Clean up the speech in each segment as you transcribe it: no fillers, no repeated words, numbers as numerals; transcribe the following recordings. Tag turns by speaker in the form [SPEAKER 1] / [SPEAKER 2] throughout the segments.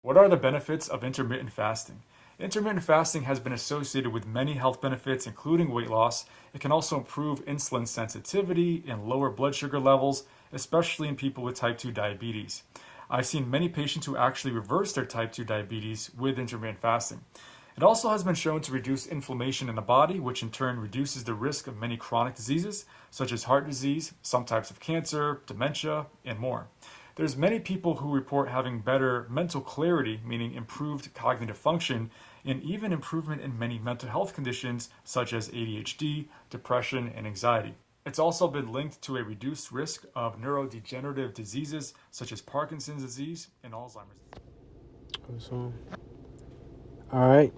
[SPEAKER 1] What are the benefits of intermittent fasting? Intermittent fasting has been associated with many health benefits, including weight loss. It can also improve insulin sensitivity and lower blood sugar levels, especially in people with type 2 diabetes. I've seen many patients who actually reverse their type 2 diabetes with intermittent fasting. It also has been shown to reduce inflammation in the body, which in turn reduces the risk of many chronic diseases, such as heart disease, some types of cancer, dementia, and more. There's many people who report having better mental clarity, meaning improved cognitive function, and even improvement in many mental health conditions such as ADHD, depression, and anxiety. It's also been linked to a reduced risk of neurodegenerative diseases such as Parkinson's disease and Alzheimer's disease.
[SPEAKER 2] So, all right.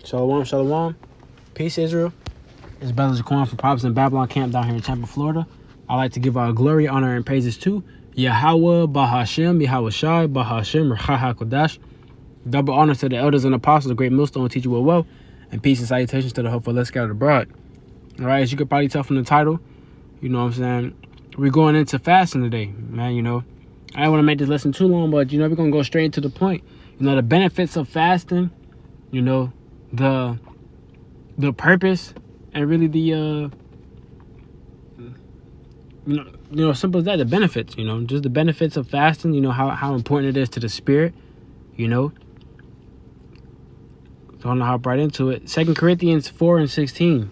[SPEAKER 2] Shalom, shalom. Peace, Israel. It's Brother Zaquan from Prophets in Babylon camp down here in Tampa, Florida. I'd like to give our glory, honor, and praises to Yahweh, Bahashem, Yahweh Shai, Bahashem, Raha Kodash. Double honors to the elders and apostles, the great millstone teacher will well, and peace and salutations to the hopeful let's scattered abroad. All right, as you could probably tell from the title, you know what I'm saying, we're going into fasting today, man. You know, I don't want to make this lesson too long, but, you know, we're going to go straight to the point. You know, the benefits of fasting, you know, the purpose, and really the, simple as that, the benefits, you know, just the benefits of fasting, you know, how important it is to the spirit, you know. So I'm going to hop right into it. 2 Corinthians 4:16.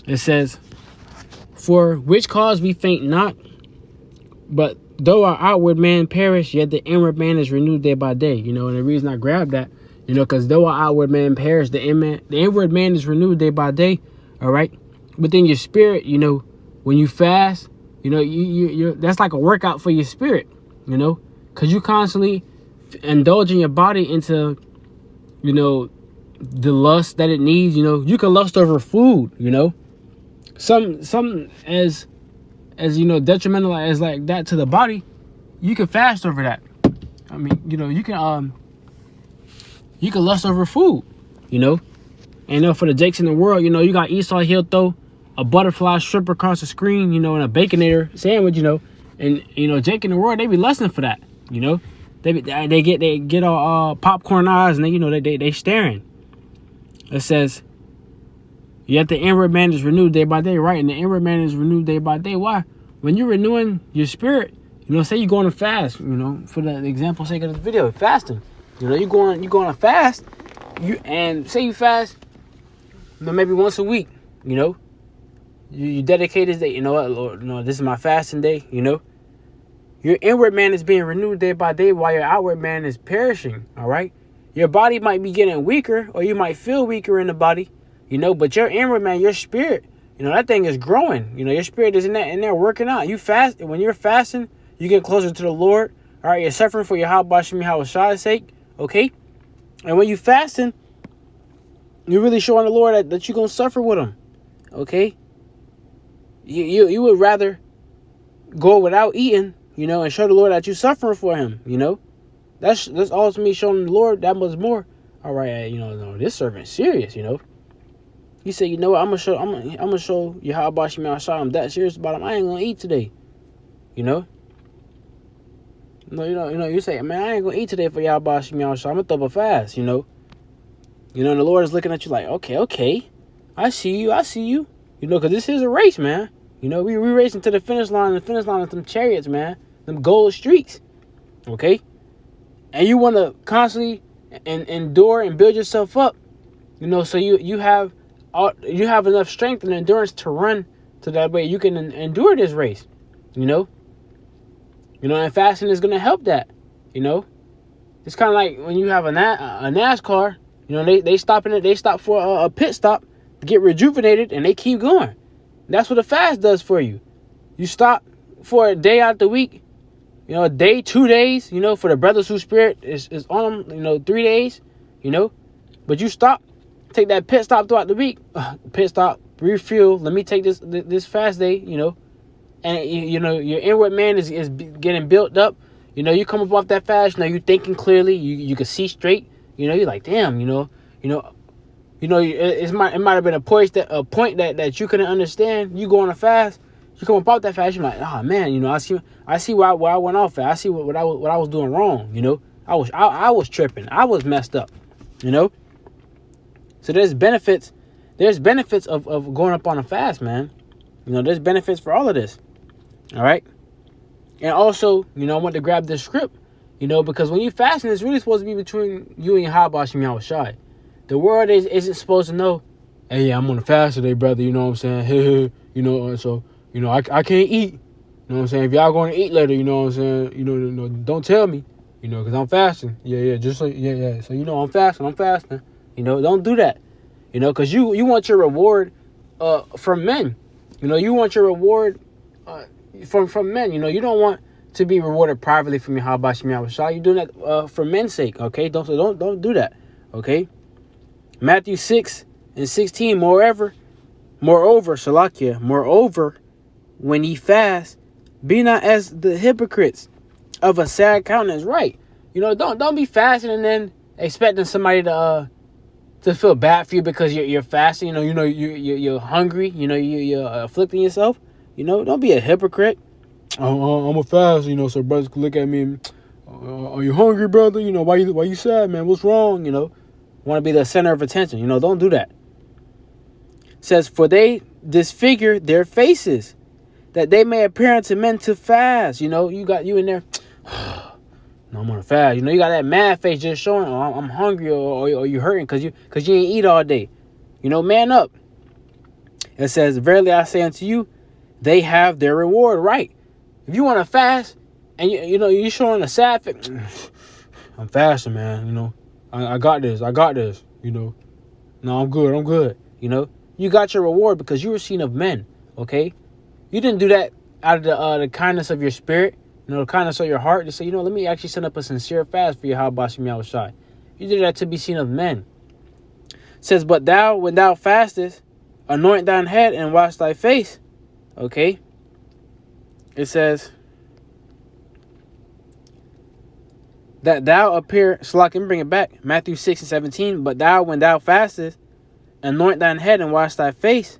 [SPEAKER 2] It says, "For which cause we faint not, but though our outward man perish, yet the inward man is renewed day by day." You know, and the reason I grabbed that, you know, because though our outward man perish, the inward man is renewed day by day. All right. Within your spirit, you know, when you fast, you know, you that's like a workout for your spirit, you know, because you constantly indulging your body into, you know, the lust that it needs. You know, you can lust over food, you know, some as you know, detrimental as like that to the body, you can fast over that. I mean, you know, you can lust over food, you know. And, you know, for the Jakes in the world, you know, you got Esau, he'll throw a butterfly strip across the screen, you know, and a Baconator sandwich, you know. And, you know, Jake in the world, they be lusting for that, you know. They get all popcorn eyes, and they, you know, they staring. It says, "Yet the inward man is renewed day by day," right? And the inward man is renewed day by day. Why? When you're renewing your spirit, you know, say you're going to fast, you know, for the example sake of this video, fasting. You know, you're going to fast, and say you fast, you know, maybe once a week, you know. You dedicate this day, you know what, Lord, you know, this is my fasting day, you know. Your inward man is being renewed day by day while your outward man is perishing, all right? Your body might be getting weaker, or you might feel weaker in the body, you know, but your inward man, your spirit, you know, that thing is growing. You know, your spirit is in there working out. You fast, when you're fasting, you get closer to the Lord, all right? You're suffering for your Yahweh Shai's sake, okay? And when you fasting, you're really showing the Lord that you're going to suffer with him, okay? You would rather go without eating, you know, and show the Lord that you're suffering for him, you know. That's ultimately showing the Lord that much more. All right, you know, no, this servant's serious, you know. He said, you know what, I'm gonna show you how about you, man. I'm that serious about him. I ain't gonna eat today, you know. No, you say, man, I ain't gonna eat today for y'all about you, I'm gonna throw up a fast, you know. You know, and the Lord is looking at you like, okay, I see you. You know, because this is a race, man. You know, we racing to the finish line. The finish line is them chariots, man. Them gold streaks. Okay? And you want to constantly endure and build yourself up. You know, so you have enough strength and endurance to run to that way you can endure this race. You know? You know, and fasting is going to help that. You know? It's kind of like when you have a NASCAR. You know, they stop for a pit stop to get rejuvenated, and they keep going. That's what a fast does for you. You stop for a day out the week, you know, a day, 2 days, you know, for the brothers whose spirit is on them, you know, 3 days, you know. But you stop, take that pit stop throughout the week, pit stop, refuel, let me take this fast day, you know. And, you know, your inward man is getting built up. You know, you come up off that fast, you know, you're thinking clearly, you can see straight, you know, you're like, damn, you know, it might have been a point that you couldn't understand. You go on a fast, you come up that fast, you're like, oh man, you know, I see why I went off at. I see what I was doing wrong, you know. I was tripping. I was messed up. You know? So there's benefits. There's benefits of going up on a fast, man. You know, there's benefits for all of this. All right? And also, you know, I want to grab this script, you know, because when you're fasting, it's really supposed to be between you and Yahweh Shem Yahushai. The world isn't supposed to know, hey, yeah, I'm on a fast today, brother, you know what I'm saying? You know, so, you know, I can't eat. You know what I'm saying? If y'all going to eat later, you know what I'm saying? You know, don't tell me, you know, because I'm fasting. Yeah, just so, yeah. So, you know, I'm fasting. You know, don't do that, you know, because you want your reward from men. You know, you want your reward from men. You know, you don't want to be rewarded privately from your Yahweh Shem Yahushua. You're doing that for men's sake, okay? Don't do that, okay? Matthew 6:16. Moreover, Salakia, moreover, when ye fast, be not as the hypocrites of a sad countenance. Right? You know, don't be fasting and then expecting somebody to feel bad for you because you're fasting. You know you're hungry. You know you're afflicting yourself. You know, don't be a hypocrite. I'm a fast. You know, so brothers can look at me. And, are you hungry, brother? You know, why you sad, man? What's wrong? You know, want to be the center of attention. You know, don't do that. It says, for they disfigure their faces, that they may appear unto men to fast. You know, you in there. No, I'm on a fast. You know, you got that mad face just showing, oh, I'm hungry or you hurting because you ain't eat all day. You know, man up. It says, verily I say unto you, they have their reward. Right. If you want to fast and you know, you're showing a sad face, I'm fasting, man. You know, I got this. You know, no, I'm good. You know, you got your reward because you were seen of men. Okay. You didn't do that out of the kindness of your spirit. You know, the kindness of your heart to say, you know, let me actually set up a sincere fast for Yahweh Shem Yahushai. You did that to be seen of men. It says, but thou, when thou fastest, anoint thine head and wash thy face. Okay. It says that thou appear, so I can bring it back. Matthew 6:17. But thou, when thou fastest, anoint thine head and wash thy face.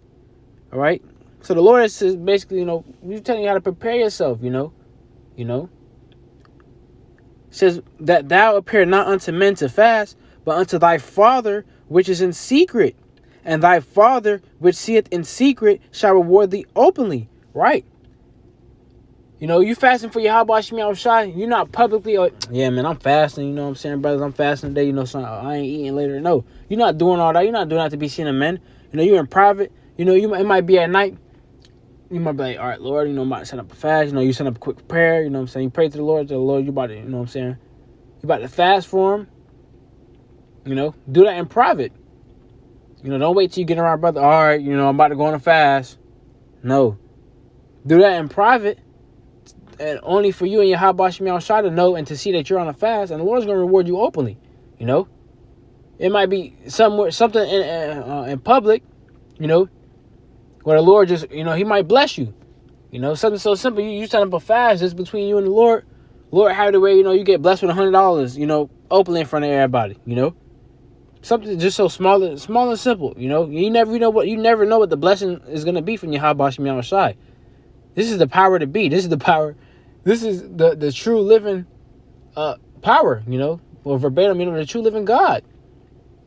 [SPEAKER 2] All right. So the Lord is basically, you know, He's telling you how to prepare yourself, you know. It says that thou appear not unto men to fast, but unto thy Father which is in secret. And thy Father which seeth in secret shall reward thee openly. Right. You know, you fasting for Yahweh Shem Yahushai. You're not publicly, yeah, man, I'm fasting. You know what I'm saying, brothers? I'm fasting today. You know, so I ain't eating later. No, you're not doing all that. You're not doing that to be seen of men. You know, you're in private. You know, it might be at night. You might be like, all right, Lord, you know, I'm about to set up a fast. You know, you set up a quick prayer. You know what I'm saying? You pray to the Lord, you about to, you know what I'm saying? You about to fast for him. You know, do that in private. You know, don't wait till you get around, brother. All right, you know, I'm about to go on a fast. No. Do that in private. And only for you and your Yahweh Shem Yahushua to know and to see that you're on a fast. And the Lord's going to reward you openly. You know? It might be something in public, you know, where the Lord just, you know, He might bless you. You know, something so simple. You set up a fast just between you and the Lord. Lord, have the way, you know, you get blessed with $100, you know, openly in front of everybody, you know. Something just so small and simple, you know. You never know what the blessing is going to be from your Yahweh Shem Yahushai. This is the power to be. This is the power. This is the true living power, you know. Or verbatim, you know, the true living God.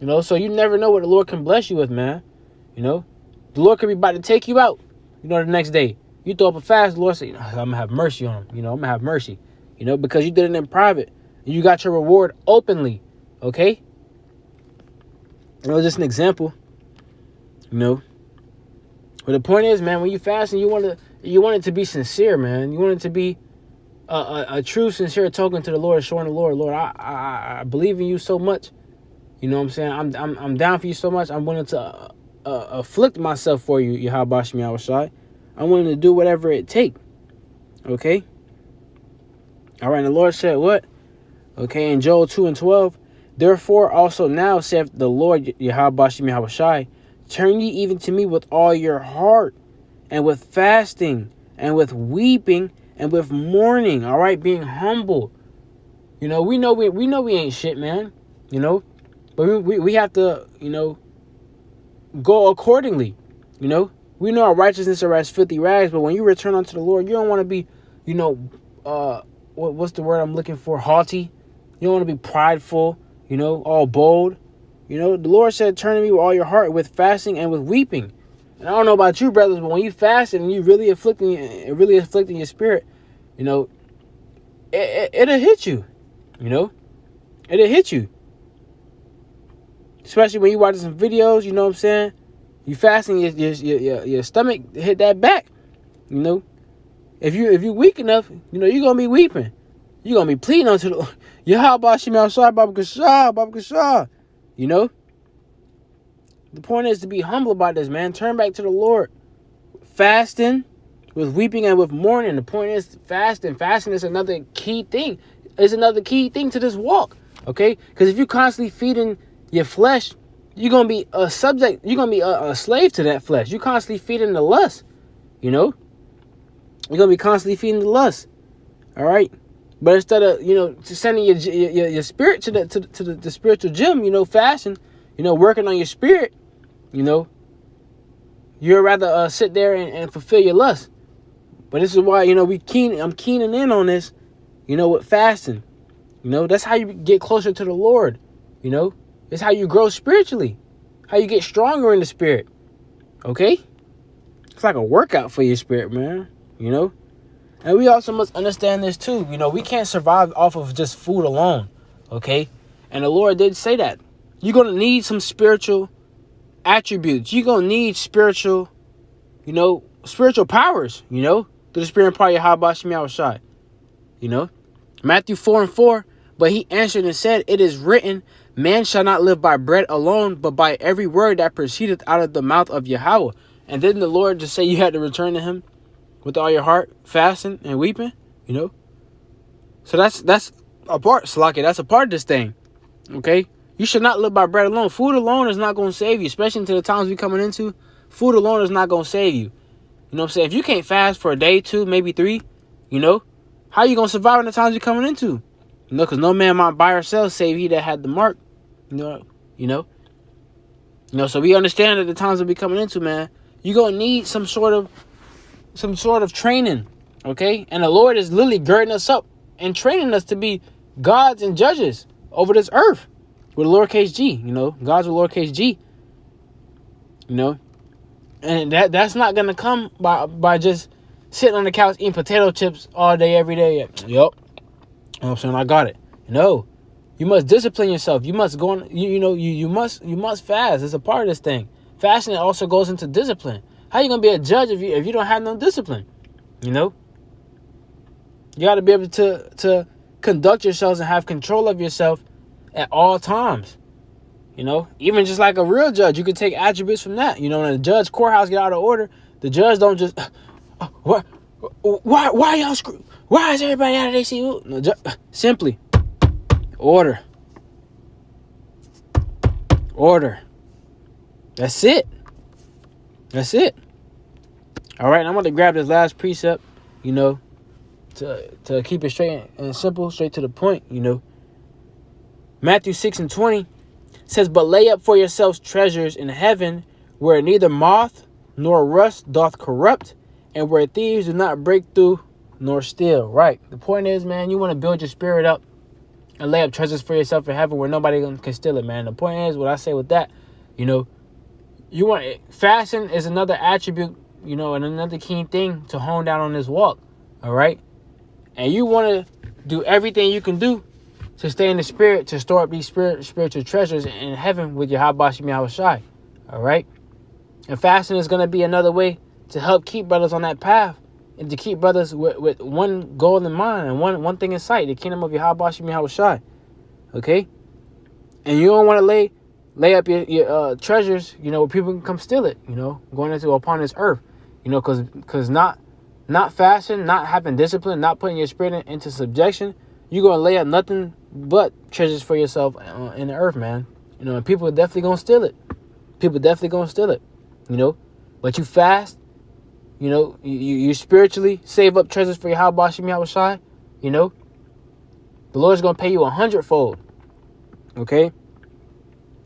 [SPEAKER 2] You know, so you never know what the Lord can bless you with, man. You know, the Lord could be about to take you out, you know, the next day. You throw up a fast, the Lord say, I'm going to have mercy on him. You know, I'm going to have mercy. You know, because you did it in private. And you got your reward openly. Okay? You know, just an example. You know. But the point is, man, when you fast and you want it to be sincere, man. You want it to be a true, sincere token to the Lord, showing the Lord, I believe in you so much. You know what I'm saying? I'm down for you so much. I'm willing to afflict myself for you, Yahweh Shem Yahushai. I'm willing to do whatever it takes. Okay? All right, and the Lord said what? Okay, in Joel 2:12, therefore also now saith the Lord Yahweh Shem Yahushai, turn ye even to me with all your heart, and with fasting, and with weeping, and with mourning. All right, being humble. You know, we know we ain't shit, man. You know, but we have to, you know, go accordingly. You know, we know our righteousness are as filthy rags, but when you return unto the Lord, you don't want to be, you know, what's the word I'm looking for? Haughty. You You don't want to be prideful, all bold. The Lord said, turn to me with all your heart, with fasting and with weeping. And I don't know about you, brothers, but when you fast and you really afflicting your spirit, it'll hit you. It'll hit you. Especially when you watch some videos, you know what I'm saying? You fasting, your stomach hit that back. If you weak enough, you're gonna be weeping. You're gonna be pleading unto the Yahweh Shem outside Baba Kashah. The point is to be humble about this, man. Turn back to the Lord. Fasting with weeping and with mourning. The point is fasting. Fasting is another key thing. It's another key thing to this walk. Okay? Because if you're constantly feeding your flesh, you're gonna be a subject. You're gonna be a slave to that flesh. You're constantly feeding the lust. You're gonna be constantly feeding the lust. All right. But instead of sending your spirit to the spiritual gym, fasting, working on your spirit, you'd rather sit there and fulfill your lust. But this is why I'm keening in on this, with fasting. That's how you get closer to the Lord. It's how you grow spiritually, how you get stronger in the spirit. Okay, it's like a workout for your spirit, man. And we also must understand this too. We can't survive off of just food alone. Okay? And the Lord did say that. You're going to need some spiritual attributes. You're going to need spiritual powers, through the spirit and power of Yahweh Shem Yahushai. Matthew 4:4, but he answered and said, it is written, man shall not live by bread alone, but by every word that proceedeth out of the mouth of Yahweh. And didn't the Lord just say you had to return to him with all your heart, fasting and weeping, So that's a part, Salaki. That's a part of this thing, okay? You should not live by bread alone. Food alone is not going to save you, especially into the times we're coming into. Food alone is not going to save you. You know what I'm saying? If you can't fast for a day, 2, maybe 3, how you going to survive in the times you're coming into? Because no man might buy or sell save he that had the mark. So we understand that the times that we're coming into, man, you're going to need some sort of training, okay? And the Lord is literally girding us up and training us to be gods and judges over this earth with a lowercase g, gods with lowercase g, and that's not gonna come by just sitting on the couch eating potato chips all day, every day. Yep. You know what I'm saying? I got it. No, you must discipline yourself. You must go on, you must fast. It's a part of this thing. Fasting also goes into discipline. How you gonna be a judge if you don't have no discipline? You got to be able to conduct yourselves and have control of yourself at all times. Even just like a real judge, you can take attributes from that. When a judge courthouse get out of order, the judge don't just why y'all screw? Why is everybody out of their seat? No, simply order. That's it. All right, I'm going to grab this last precept, to keep it straight and simple, straight to the point, Matthew 6:20 says, but lay up for yourselves treasures in heaven, where neither moth nor rust doth corrupt, and where thieves do not break through nor steal. Right. The point is, man, you want to build your spirit up and lay up treasures for yourself in heaven where nobody can steal it, man. The point is, what I say with that, you want fasting is another attribute, and another key thing to hone down on this walk. All right. And you want to do everything you can do to stay in the spirit, to store up these spiritual treasures in heaven with your Yahweh Shem Yahushai. All right. And fasting is going to be another way to help keep brothers on that path and to keep brothers with one goal in mind and one thing in sight, the kingdom of Yahweh Shem Yahushai. Okay. And you don't want to lay up your treasures, where people can come steal it, going into upon this earth, because not fasting, not having discipline, not putting your spirit into subjection, you're going to lay up nothing but treasures for yourself in the earth, man. And people are definitely going to steal it. But you fast, you spiritually save up treasures for your Yahweh Shem Yahushai, the Lord's going to pay you 100-fold. Okay?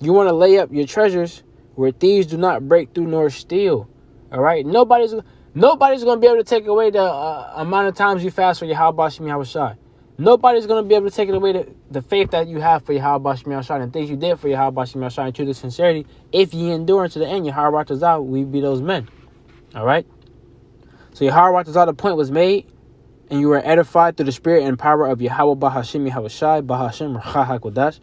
[SPEAKER 2] You want to lay up your treasures where thieves do not break through nor steal. All right? Nobody's going to be able to take away the amount of times you fast for your Yahweh Shem Yahushai. Nobody's going to be able to take it away the faith that you have for Yahweh Shem Yahshai and things you did for Yahweh Shem Yahshai to the sincerity. If you endure to the end, Yahweh Tazah, we be those men. All right? So Yahweh Tazah, the point was made, and you were edified through the spirit and power of Yahweh Bahashim Yahweh Shai, Bahashim Racha HaKodash.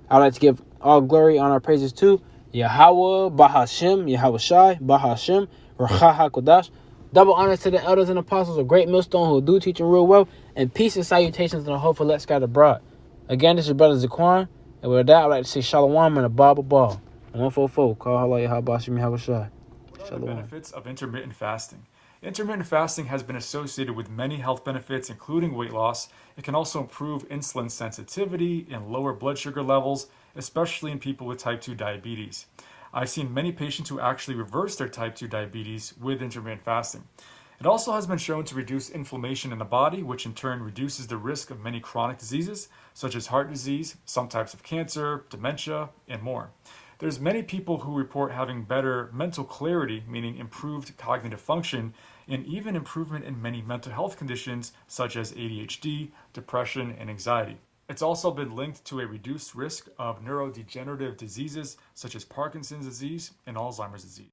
[SPEAKER 2] I would like to give all glory, honor, praises to Yahweh Bahashim Yahweh Shai, Bahashim Racha HaKodash. Double honors to the elders and apostles of Great Millstone who do teach and real well. And peace and salutations to the hope for Let's Scatter Abroad. Again, this is Brother Zaquan. And with that, I'd like to say Shalom and a Baba Ball. 144. Call Allah Yahweh Shem Yahweh Shai.
[SPEAKER 1] What are the benefits of intermittent fasting? Intermittent fasting has been associated with many health benefits, including weight loss. It can also improve insulin sensitivity and lower blood sugar levels, especially in people with type 2 diabetes. I've seen many patients who actually reverse their type 2 diabetes with intermittent fasting. It also has been shown to reduce inflammation in the body, which in turn reduces the risk of many chronic diseases, such as heart disease, some types of cancer, dementia, and more. There's many people who report having better mental clarity, meaning improved cognitive function, and even improvement in many mental health conditions such as ADHD, depression, and anxiety. It's also been linked to a reduced risk of neurodegenerative diseases such as Parkinson's disease and Alzheimer's disease.